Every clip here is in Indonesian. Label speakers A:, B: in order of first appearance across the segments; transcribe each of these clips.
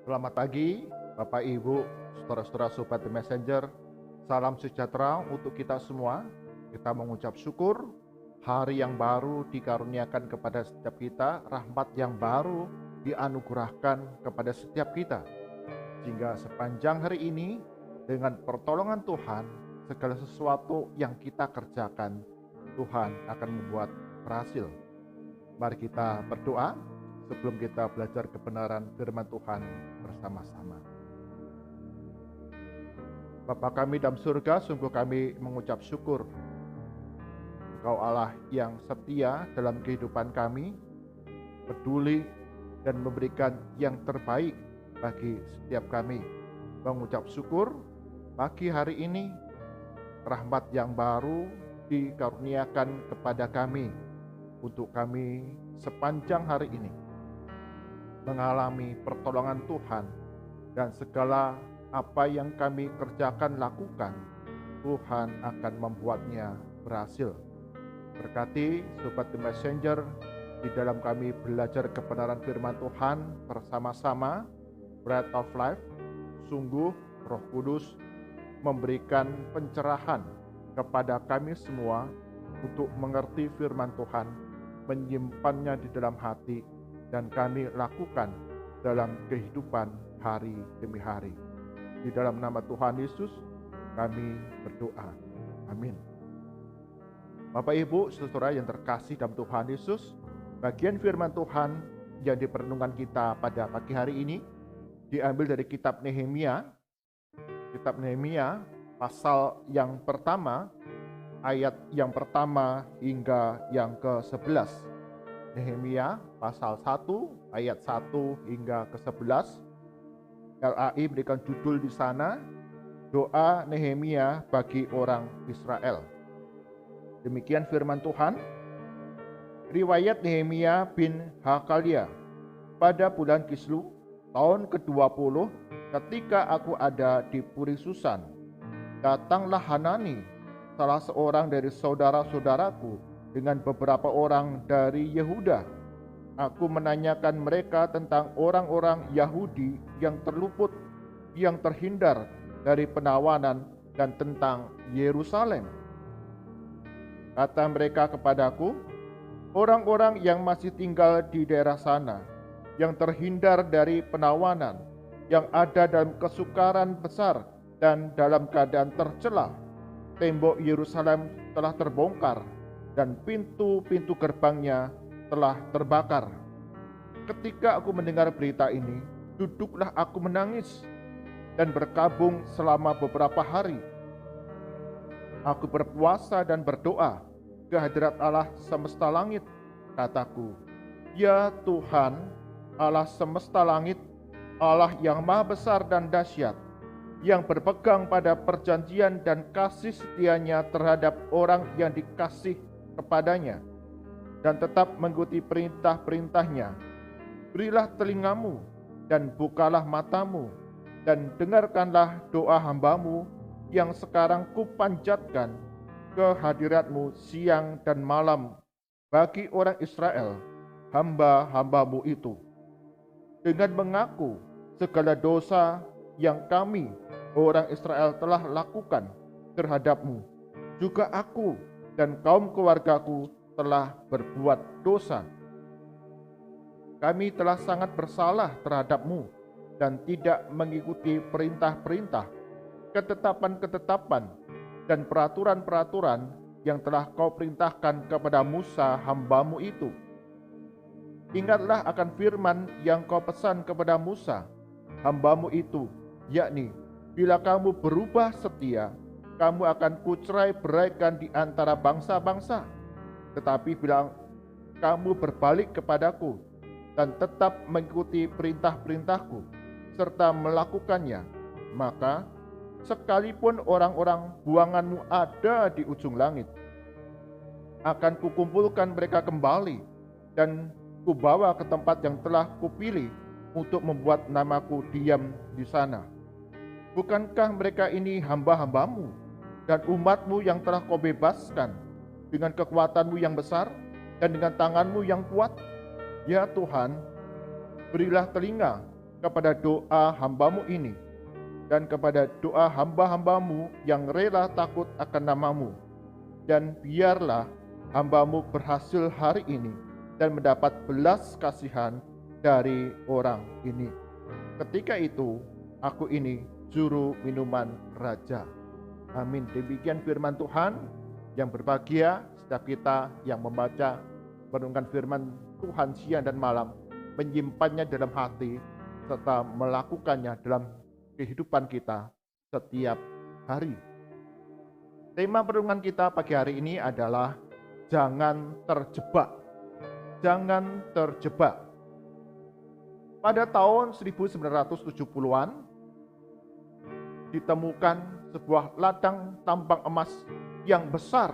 A: Selamat pagi, Bapak Ibu, saudara-saudara Sobat The Messenger. Salam sejahtera untuk kita semua. Kita mengucap syukur, hari yang baru dikaruniakan kepada setiap kita, rahmat yang baru dianugerahkan kepada setiap kita. Sehingga sepanjang hari ini, dengan pertolongan Tuhan, segala sesuatu yang kita kerjakan, Tuhan akan membuat berhasil. Mari kita berdoa sebelum kita belajar kebenaran firman Tuhan bersama-sama. Bapa kami dalam surga, sungguh kami mengucap syukur. Engkau Allah yang setia dalam kehidupan kami, peduli dan memberikan yang terbaik bagi setiap kami. Mengucap syukur pagi hari ini, rahmat yang baru dikaruniakan kepada kami untuk kami sepanjang hari ini mengalami pertolongan Tuhan, dan segala apa yang kami kerjakan lakukan, Tuhan akan membuatnya berhasil. Berkati Sobat The Messenger di dalam kami belajar kebenaran firman Tuhan bersama-sama, Bread of Life. Sungguh Roh Kudus memberikan pencerahan kepada kami semua untuk mengerti firman Tuhan, menyimpannya di dalam hati, dan kami lakukan dalam kehidupan hari demi hari. Di dalam nama Tuhan Yesus kami berdoa. Amin. Bapak Ibu, saudara yang terkasih dalam Tuhan Yesus, bagian firman Tuhan yang diperenungkan kita pada pagi hari ini diambil dari kitab Nehemia. Kitab Nehemia pasal yang pertama, ayat yang pertama hingga yang ke-11. Nehemia pasal 1 ayat 1 hingga ke-11. LAI berikan judul di sana, Doa Nehemia bagi orang Israel. Demikian firman Tuhan. Riwayat Nehemia bin Hakalia. Pada bulan Kislu, tahun ke-20, ketika aku ada di Puri Susan, datanglah Hanani, salah seorang dari saudara-saudaraku, dengan beberapa orang dari Yehuda. Aku menanyakan mereka tentang orang-orang Yahudi yang terluput, yang terhindar dari penawanan, dan tentang Yerusalem. Kata mereka kepadaku, orang-orang yang masih tinggal di daerah sana, yang terhindar dari penawanan, yang ada dalam kesukaran besar dan dalam keadaan tercela. Tembok Yerusalem telah terbongkar, dan pintu-pintu gerbangnya telah terbakar. Ketika aku mendengar berita ini, duduklah aku menangis dan berkabung selama beberapa hari. Aku berpuasa dan berdoa ke hadirat Allah semesta langit. Kataku, ya Tuhan, Allah semesta langit, Allah yang maha besar dan dahsyat, yang berpegang pada perjanjian dan kasih setianya terhadap orang yang dikasih kepadanya, dan tetap mengikuti perintah-perintahnya. Berilah telingamu dan bukalah matamu, dan dengarkanlah doa hambamu yang sekarang kupanjatkan ke hadiratmu siang dan malam bagi orang Israel, hamba-hambamu itu, dengan mengaku segala dosa yang kami orang Israel telah lakukan terhadapmu. Juga aku dan kaum keluargaku telah berbuat dosa. Kami telah sangat bersalah terhadapmu dan tidak mengikuti perintah-perintah, ketetapan-ketetapan, dan peraturan-peraturan yang telah kau perintahkan kepada Musa hambamu itu. Ingatlah akan firman yang kau pesan kepada Musa hambamu itu, yakni, bila kamu berubah setia, kamu akan kucerai-beraikan di antara bangsa-bangsa. Tetapi bila kamu berbalik kepadaku dan tetap mengikuti perintah-perintahku serta melakukannya, maka sekalipun orang-orang buanganmu ada di ujung langit, akan kukumpulkan mereka kembali dan kubawa ke tempat yang telah kupilih untuk membuat namaku diam di sana. Bukankah mereka ini hamba-hambamu dan umatmu yang telah kau bebaskan dengan kekuatanmu yang besar dan dengan tanganmu yang kuat? Ya Tuhan, berilah telinga kepada doa hamba-Mu ini, dan kepada doa hamba-hamba-Mu yang rela takut akan nama-Mu. Dan biarlah hamba-Mu berhasil hari ini dan mendapat belas kasihan dari orang ini. Ketika itu, aku ini juru minuman raja. Amin. Demikian firman Tuhan. Yang berbahagia setiap kita yang membaca, merenungkan firman Tuhan siang dan malam, menyimpannya dalam hati, serta melakukannya dalam kehidupan kita setiap hari. Tema perenungan kita pagi hari ini adalah jangan terjebak. Jangan terjebak. Pada tahun 1970-an ditemukan sebuah ladang tambang emas yang besar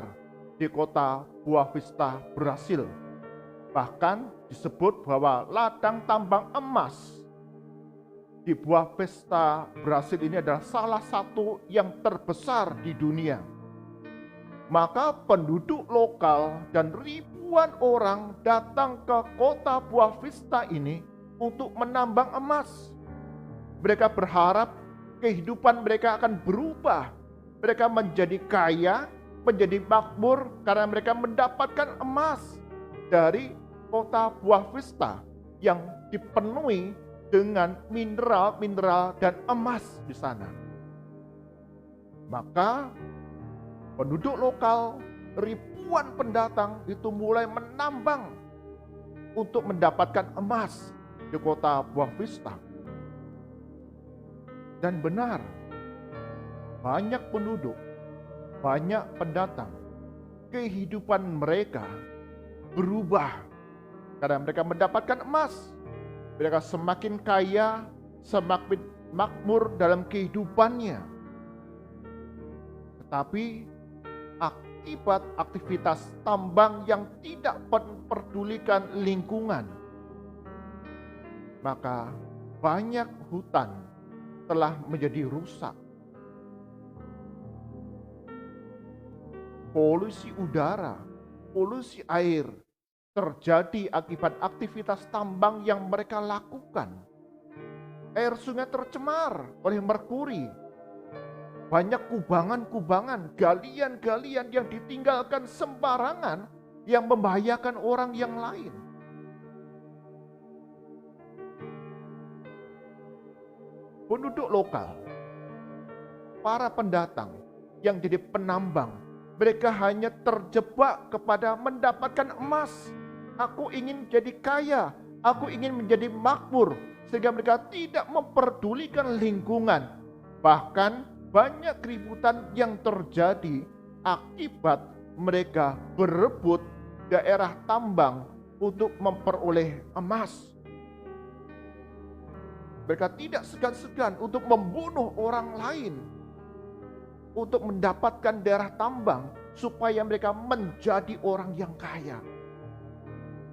A: di kota Boa Vista, Brasil. Bahkan disebut bahwa ladang tambang emas di Boa Vista, Brasil ini adalah salah satu yang terbesar di dunia. Maka penduduk lokal dan ribuan orang datang ke kota Boa Vista ini untuk menambang emas. Mereka berharap kehidupan mereka akan berubah. Mereka menjadi kaya, menjadi makmur karena mereka mendapatkan emas dari kota Boa Vista yang dipenuhi dengan mineral-mineral dan emas di sana. Maka penduduk lokal, ribuan pendatang itu mulai menambang untuk mendapatkan emas di kota Boa Vista. Dan benar, banyak penduduk, banyak pendatang, kehidupan mereka berubah karena mereka mendapatkan emas. Mereka semakin kaya, semakin makmur dalam kehidupannya. Tetapi akibat aktivitas tambang yang tidak memperdulikan lingkungan, maka banyak hutan telah menjadi rusak. Polusi udara, polusi air terjadi akibat aktivitas tambang yang mereka lakukan. Air sungai tercemar oleh merkuri. Banyak kubangan-kubangan, galian-galian yang ditinggalkan sembarangan yang membahayakan orang yang lain. Penduduk lokal, para pendatang yang jadi penambang, mereka hanya terjebak kepada mendapatkan emas. Aku ingin jadi kaya, aku ingin menjadi makmur, sehingga mereka tidak memperdulikan lingkungan. Bahkan banyak keributan yang terjadi akibat mereka berebut daerah tambang untuk memperoleh emas. Mereka tidak segan-segan untuk membunuh orang lain untuk mendapatkan daerah tambang supaya mereka menjadi orang yang kaya.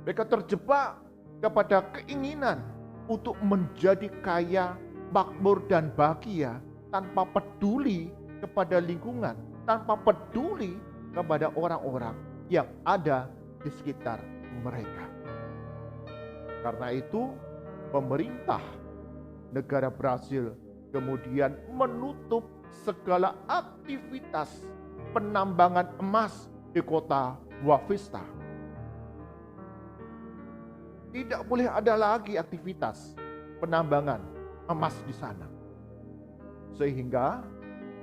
A: Mereka terjebak kepada keinginan untuk menjadi kaya, makmur dan bahagia tanpa peduli kepada lingkungan, tanpa peduli kepada orang-orang yang ada di sekitar mereka. Karena itu, pemerintah negara Brasil kemudian menutup segala aktivitas penambangan emas di kota Boa Vista. Tidak boleh ada lagi aktivitas penambangan emas di sana. Sehingga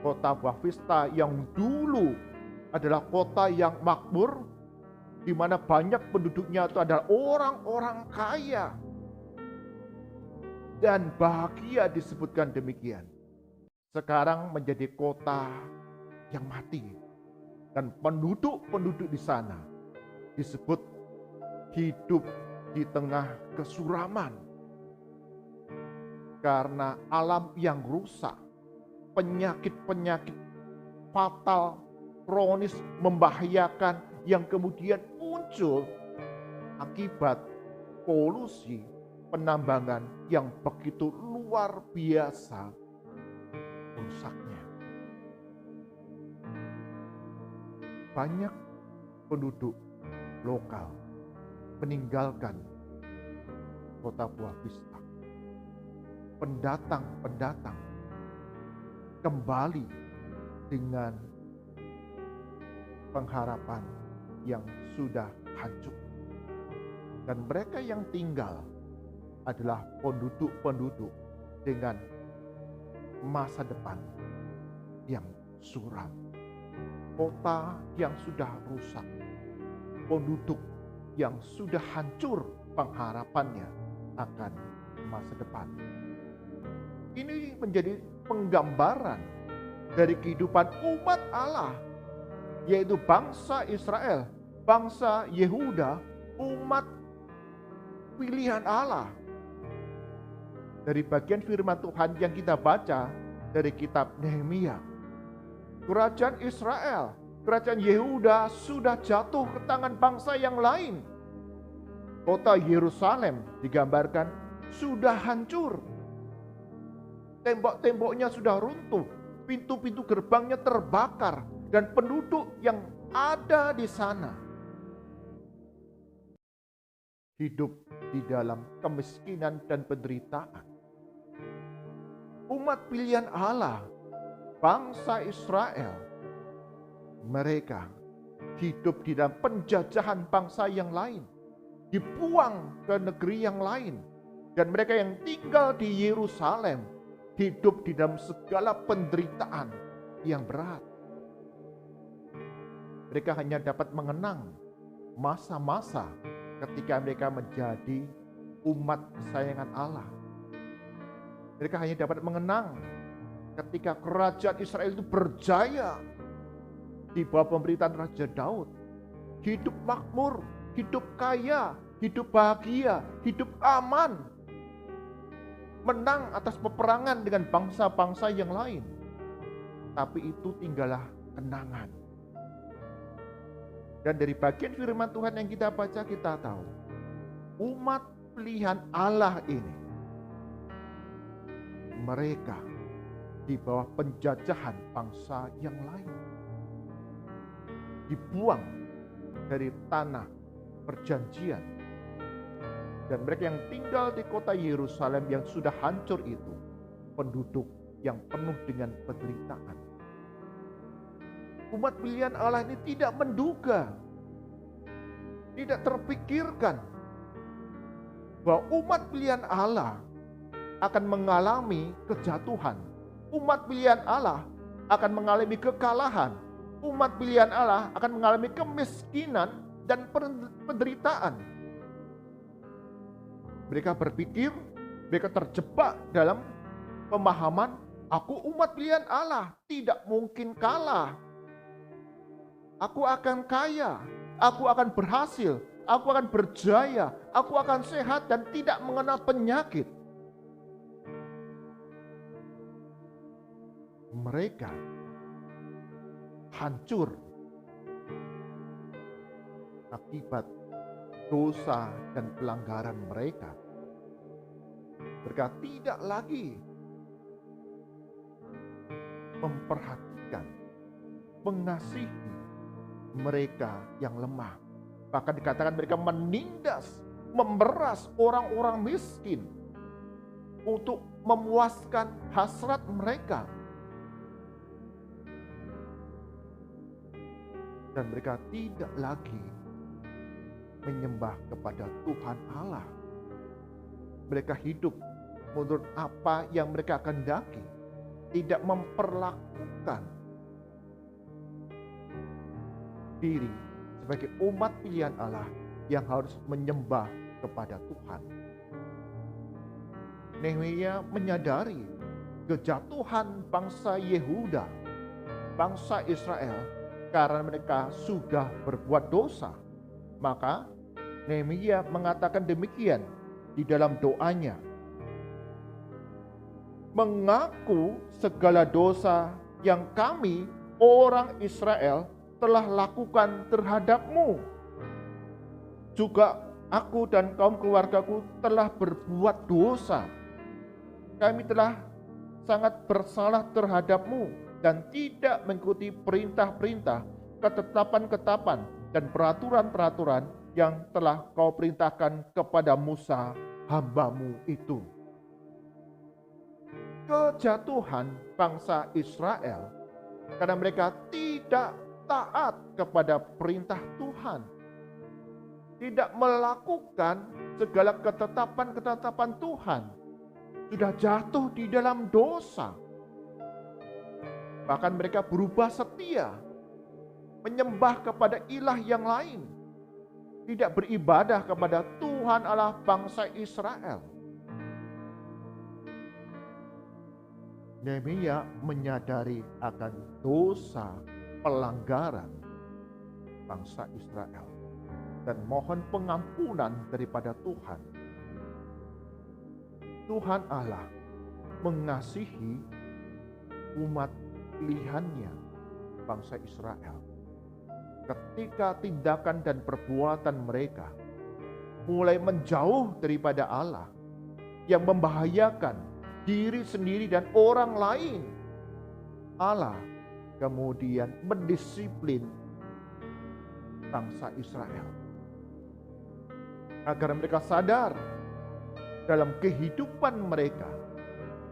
A: kota Boa Vista yang dulu adalah kota yang makmur, di mana banyak penduduknya itu adalah orang-orang kaya dan bahagia, disebutkan demikian, sekarang menjadi kota yang mati. Dan penduduk-penduduk di sana disebut hidup di tengah kesuraman. Karena alam yang rusak, penyakit-penyakit fatal, kronis, membahayakan yang kemudian muncul akibat polusi penambangan yang begitu luar biasa rusaknya. Banyak penduduk lokal meninggalkan kota Boa Vista. pendatang-pendatang kembali dengan pengharapan yang sudah hancur. Dan mereka yang tinggal adalah penduduk-penduduk dengan masa depan yang suram. Kota yang sudah rusak, penduduk yang sudah hancur pengharapannya akan masa depan. Ini menjadi penggambaran dari kehidupan umat Allah, yaitu bangsa Israel, bangsa Yehuda, umat pilihan Allah. Dari bagian firman Tuhan yang kita baca dari kitab Nehemia, kerajaan Israel, kerajaan Yehuda sudah jatuh ke tangan bangsa yang lain. Kota Yerusalem digambarkan sudah hancur. Tembok-temboknya sudah runtuh, pintu-pintu gerbangnya terbakar, dan penduduk yang ada di sana hidup di dalam kemiskinan dan penderitaan. Umat pilihan Allah, bangsa Israel, mereka hidup di dalam penjajahan bangsa yang lain, dibuang ke negeri yang lain, dan mereka yang tinggal di Yerusalem hidup di dalam segala penderitaan yang berat. Mereka hanya dapat mengenang masa-masa ketika mereka menjadi umat kesayangan Allah. Mereka hanya dapat mengenang ketika kerajaan Israel itu berjaya di bawah pemerintahan Raja Daud. Hidup makmur, hidup kaya, hidup bahagia, hidup aman. Menang atas peperangan dengan bangsa-bangsa yang lain. Tapi itu tinggallah kenangan. Dan dari bagian firman Tuhan yang kita baca, kita tahu umat pilihan Allah ini, mereka di bawah penjajahan bangsa yang lain, dibuang dari tanah perjanjian, dan mereka yang tinggal di kota Yerusalem yang sudah hancur itu, penduduk yang penuh dengan penderitaan. Umat pilihan Allah ini tidak menduga, tidak terpikirkan bahwa umat pilihan Allah akan mengalami kejatuhan. Umat pilihan Allah akan mengalami kekalahan. Umat pilihan Allah akan mengalami kemiskinan dan penderitaan. Mereka berpikir, mereka terjebak dalam pemahaman, aku umat pilihan Allah, tidak mungkin kalah. Aku akan kaya, aku akan berhasil, aku akan berjaya, aku akan sehat dan tidak mengenal penyakit. Mereka hancur akibat dosa dan pelanggaran mereka. Mereka tidak lagi memperhatikan, mengasihi mereka yang lemah. Bahkan dikatakan mereka menindas, memeras orang-orang miskin untuk memuaskan hasrat mereka. Dan mereka tidak lagi menyembah kepada Tuhan Allah. Mereka hidup menurut apa yang mereka kehendaki, tidak memperlakukan diri sebagai umat pilihan Allah yang harus menyembah kepada Tuhan. Nehemia menyadari kejatuhan bangsa Yehuda, bangsa Israel, karena mereka sudah berbuat dosa. Maka Nehemia mengatakan demikian di dalam doanya, mengaku segala dosa yang kami orang Israel telah lakukan terhadapmu. Juga aku dan kaum keluargaku telah berbuat dosa. Kami telah sangat bersalah terhadapmu dan tidak mengikuti perintah-perintah, ketetapan-ketetapan, dan peraturan-peraturan yang telah kau perintahkan kepada Musa, hamba-Mu itu. kejatuhan bangsa Israel karena mereka tidak taat kepada perintah Tuhan, tidak melakukan segala ketetapan-ketetapan Tuhan, sudah jatuh di dalam dosa. Bahkan mereka berubah setia, menyembah kepada ilah yang lain, tidak beribadah kepada Tuhan Allah bangsa Israel. Nehemia menyadari akan dosa pelanggaran bangsa Israel dan mohon pengampunan daripada Tuhan. Tuhan Allah mengasihi umat pilihannya, bangsa Israel. Ketika tindakan dan perbuatan mereka mulai menjauh daripada Allah yang membahayakan diri sendiri dan orang lain, Allah kemudian mendisiplin bangsa Israel agar mereka sadar dalam kehidupan mereka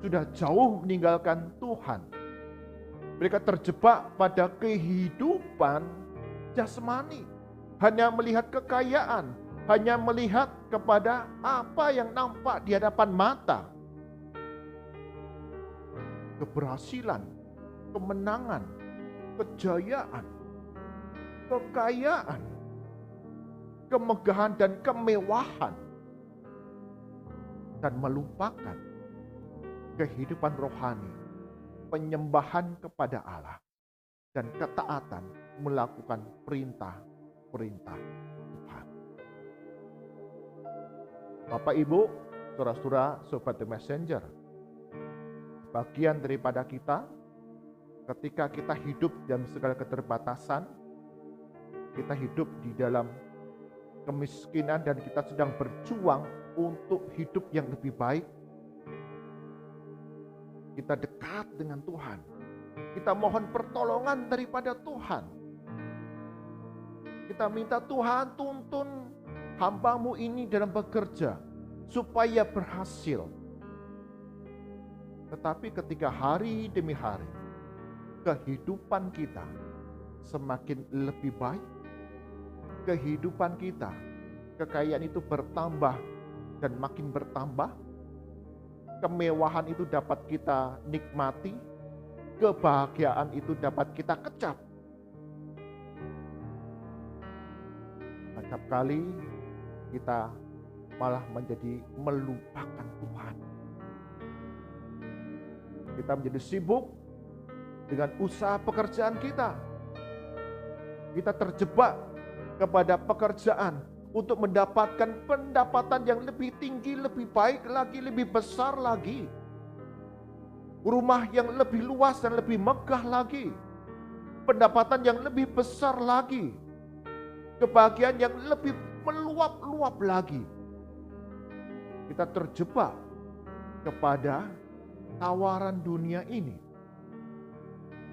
A: sudah jauh meninggalkan Tuhan. Mereka terjebak pada kehidupan jasmani, hanya melihat kekayaan, hanya melihat kepada apa yang nampak di hadapan mata. Keberhasilan, kemenangan, kejayaan, kekayaan, kemegahan dan kemewahan, dan melupakan kehidupan rohani, penyembahan kepada Allah, dan ketaatan melakukan perintah-perintah Tuhan. Bapak, Ibu, saudara-saudara, sobat The Messenger, bagian daripada kita ketika kita hidup dalam segala keterbatasan, kita hidup di dalam kemiskinan dan kita sedang berjuang untuk hidup yang lebih baik. Kita dekat dengan Tuhan, kita mohon pertolongan daripada Tuhan. Kita minta Tuhan tuntun hamba-Mu ini dalam bekerja supaya berhasil. Tetapi ketika hari demi hari kehidupan kita semakin lebih baik, kehidupan kita, kekayaan itu bertambah dan makin bertambah, kemewahan itu dapat kita nikmati, kebahagiaan itu dapat kita kecap. Setiap kali kita malah menjadi melupakan Tuhan. Kita menjadi sibuk dengan usaha pekerjaan kita. Kita terjebak kepada pekerjaan untuk mendapatkan pendapatan yang lebih tinggi, lebih baik lagi, lebih besar lagi. Rumah yang lebih luas dan lebih megah lagi. Pendapatan yang lebih besar lagi. Kebahagiaan yang lebih meluap-luap lagi. Kita terjebak kepada tawaran dunia ini,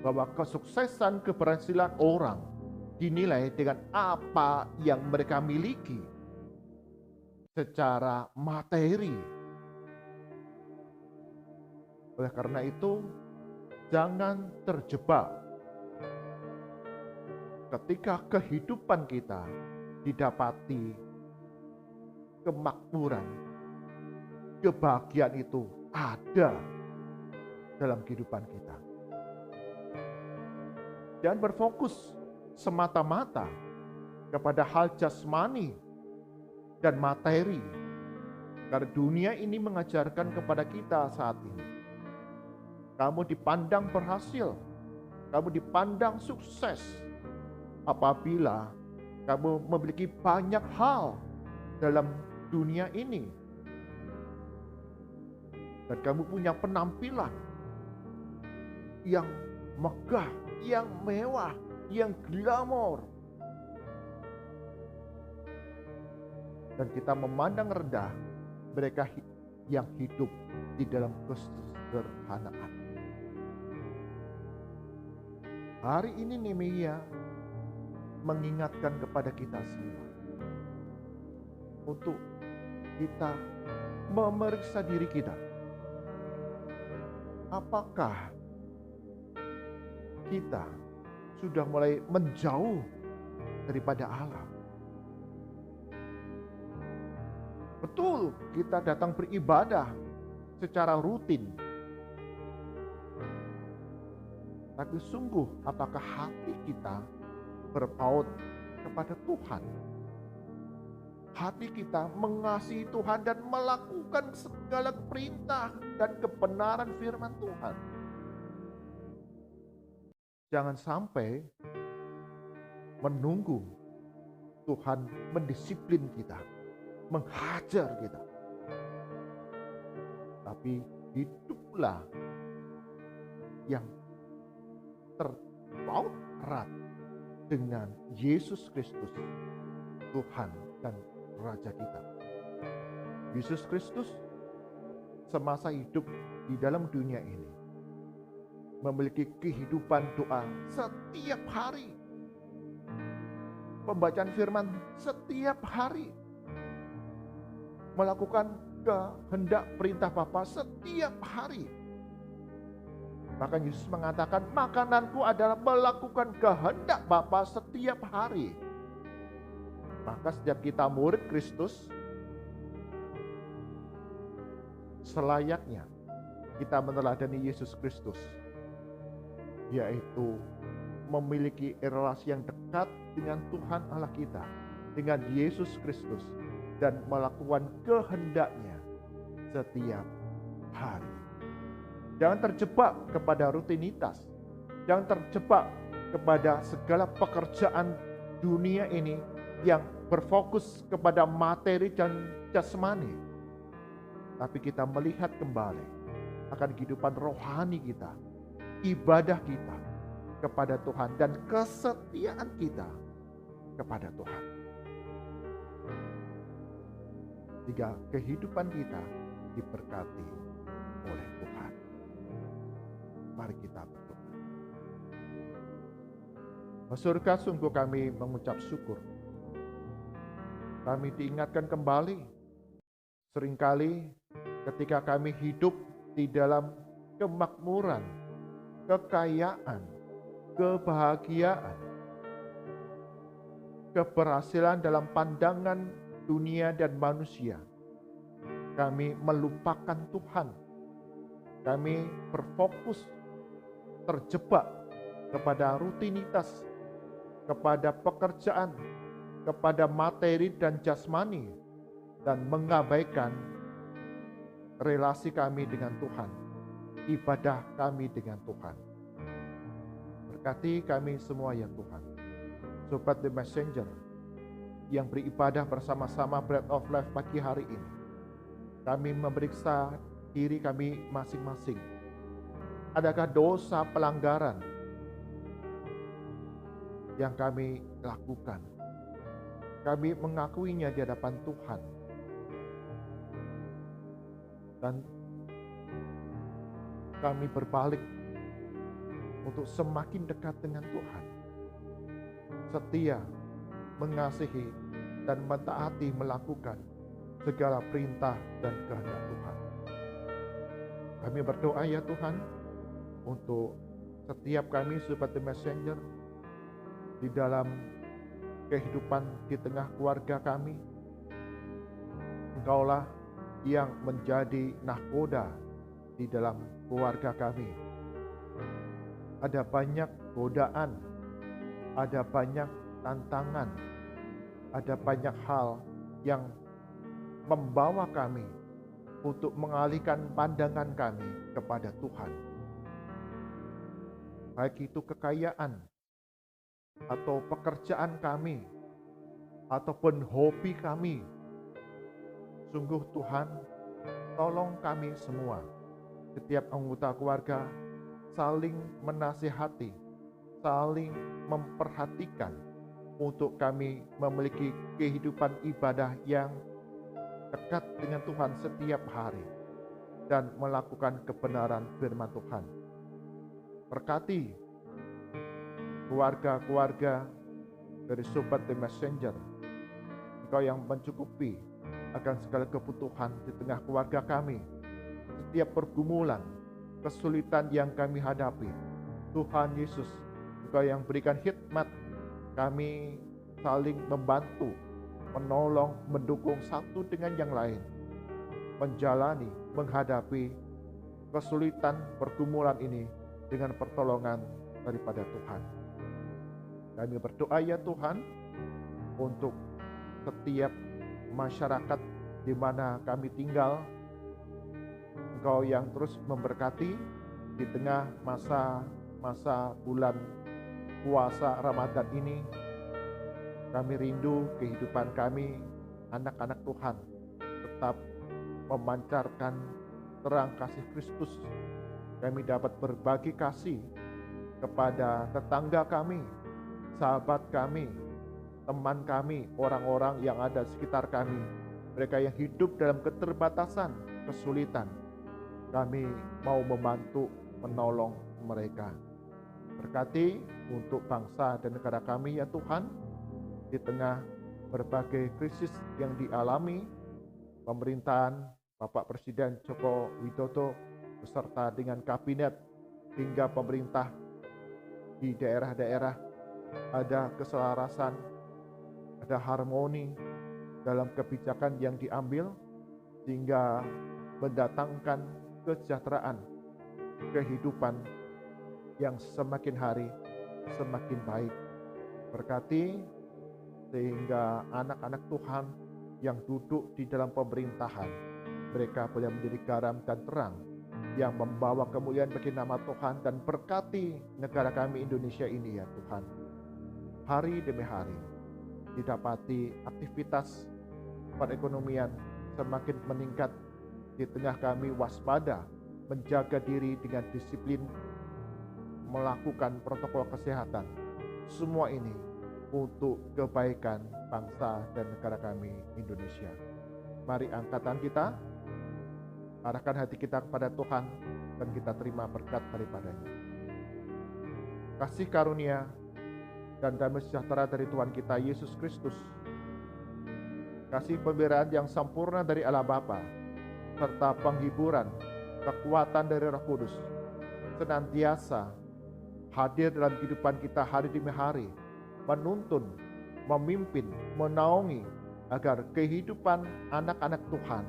A: bahwa kesuksesan, keberhasilan orang dinilai dengan apa yang mereka miliki secara materi. Oleh karena itu, jangan terjebak ketika kehidupan kita didapati kemakmuran, kebahagiaan itu ada dalam kehidupan kita. Jangan berfokus semata-mata kepada hal jasmani dan materi, karena dunia ini mengajarkan kepada kita saat ini, kamu dipandang berhasil, kamu dipandang sukses apabila kamu memiliki banyak hal dalam dunia ini, dan kamu punya penampilan yang megah, yang mewah, yang glamor. Dan kita memandang rendah mereka yang hidup di dalam kesederhanaan. Hari ini Nehemia mengingatkan kepada kita semua untuk kita memeriksa diri kita. apakah kita sudah mulai menjauh daripada Allah? Betul, kita datang beribadah secara rutin. Tapi sungguh, apakah hati kita berpaut kepada Tuhan? Hati kita mengasihi Tuhan dan melakukan segala perintah dan kebenaran firman Tuhan. Jangan sampai menunggu Tuhan mendisiplin kita, menghajar kita. Tapi hiduplah yang terpaut erat dengan Yesus Kristus, Tuhan dan Raja kita. Yesus Kristus semasa hidup di dalam dunia ini memiliki kehidupan doa setiap hari. Pembacaan firman setiap hari. Melakukan kehendak perintah Bapa setiap hari. Bahkan Yesus mengatakan, makananku adalah melakukan kehendak Bapa setiap hari. Maka setiap kita murid Kristus, selayaknya kita meneladani Yesus Kristus, yaitu memiliki relasi yang dekat dengan Tuhan Allah kita, dengan Yesus Kristus, dan melakukan kehendaknya setiap hari. Jangan terjebak kepada rutinitas, jangan terjebak kepada segala pekerjaan dunia ini yang berfokus kepada materi dan jasmani. Tapi kita melihat kembali akan kehidupan rohani kita, ibadah kita kepada Tuhan, dan kesetiaan kita kepada Tuhan. Sehingga kehidupan kita diberkati oleh Tuhan. Mari kita berdoa. Bapa Surga, sungguh kami mengucap syukur. Kami diingatkan kembali, seringkali ketika kami hidup di dalam kemakmuran, kekayaan, kebahagiaan, keberhasilan dalam pandangan dunia dan manusia, kami melupakan Tuhan. Kami berfokus, terjebak kepada rutinitas, kepada pekerjaan, kepada materi dan jasmani, dan mengabaikan relasi kami dengan Tuhan, ibadah kami dengan Tuhan. Berkati kami semua ya Tuhan. Sobat The Messenger yang beribadah bersama-sama Bread of Life pagi hari ini, kami memeriksa diri kami masing-masing. Adakah dosa pelanggaran yang kami lakukan? Kami mengakuinya di hadapan Tuhan. Dan kami berbalik untuk semakin dekat dengan Tuhan. Setia, mengasihi, dan mentaati melakukan segala perintah dan kehendak Tuhan. Kami berdoa ya Tuhan, untuk setiap kami Sobat The Messenger di dalam kehidupan di tengah keluarga kami. Engkaulah yang menjadi nahkoda di dalam keluarga kami. Ada banyak godaan, ada banyak tantangan, ada banyak hal yang membawa kami untuk mengalihkan pandangan kami kepada Tuhan. Baik itu kekayaan, atau pekerjaan kami, ataupun hobi kami. Sungguh Tuhan, tolong kami semua, setiap anggota keluarga, saling menasihati, saling memperhatikan, untuk kami memiliki kehidupan ibadah yang dekat dengan Tuhan setiap hari, dan melakukan kebenaran firman Tuhan. Berkati keluarga-keluarga dari Sobat The Messenger. Engkau yang mencukupi akan segala kebutuhan di tengah keluarga kami. Setiap pergumulan, kesulitan yang kami hadapi. Tuhan Yesus, Engkau yang berikan hikmat, kami saling membantu, menolong, mendukung satu dengan yang lain, menjalani, menghadapi kesulitan pergumulan ini dengan pertolongan daripada Tuhan. Kami berdoa ya Tuhan, untuk setiap masyarakat di mana kami tinggal, Engkau yang terus memberkati di tengah masa bulan puasa Ramadan ini. Kami rindu kehidupan kami, anak-anak Tuhan, tetap memancarkan terang kasih Kristus. Kami dapat berbagi kasih kepada tetangga kami, sahabat kami, teman kami, orang-orang yang ada di sekitar kami, mereka yang hidup dalam keterbatasan, kesulitan. Kami mau membantu, menolong mereka. Berkati untuk bangsa dan negara kami ya Tuhan, di tengah berbagai krisis yang dialami pemerintahan Bapak Presiden Joko Widodo beserta dengan kabinet hingga pemerintah di daerah-daerah ada keselarasan, ada harmoni dalam kebijakan yang diambil sehingga mendatangkan kesejahteraan, kehidupan yang semakin hari semakin baik. Berkati sehingga anak-anak Tuhan yang duduk di dalam pemerintahan, mereka boleh menjadi garam dan terang yang membawa kemuliaan bagi nama Tuhan, dan berkati negara kami Indonesia ini ya Tuhan. Hari demi hari didapati aktivitas perekonomian semakin meningkat, di tengah kami waspada, menjaga diri dengan disiplin, melakukan protokol kesehatan. Semua ini untuk kebaikan bangsa dan negara kami Indonesia. Mari angkatan kita, arahkan hati kita kepada Tuhan, dan kita terima berkat daripadanya. Kasih karunia dan damai sejahtera dari Tuhan kita Yesus Kristus, kasih pemeliharaan yang sempurna dari Allah Bapa, serta penghiburan, kekuatan dari Roh Kudus, senantiasa hadir dalam kehidupan kita hari demi hari, menuntun, memimpin, menaungi, agar kehidupan anak-anak Tuhan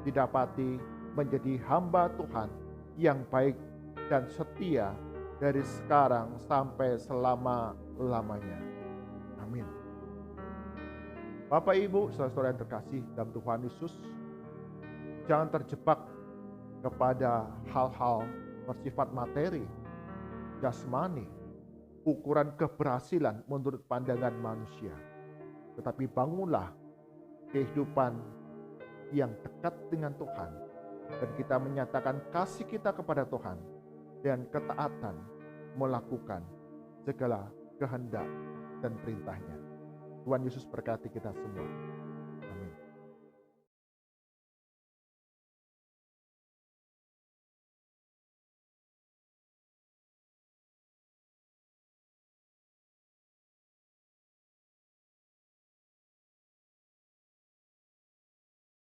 A: didapati menjadi hamba Tuhan yang baik dan setia dari sekarang sampai selama-lamanya. Amin. Bapak Ibu, saudara-saudara yang terkasih dalam Tuhan Yesus, jangan terjebak kepada hal-hal bersifat materi, jasmani, ukuran keberhasilan menurut pandangan manusia. Tetapi bangunlah kehidupan yang dekat dengan Tuhan, dan kita menyatakan kasih kita kepada Tuhan dan ketaatan melakukan segala kehendak dan perintahnya. Tuhan Yesus berkati kita semua.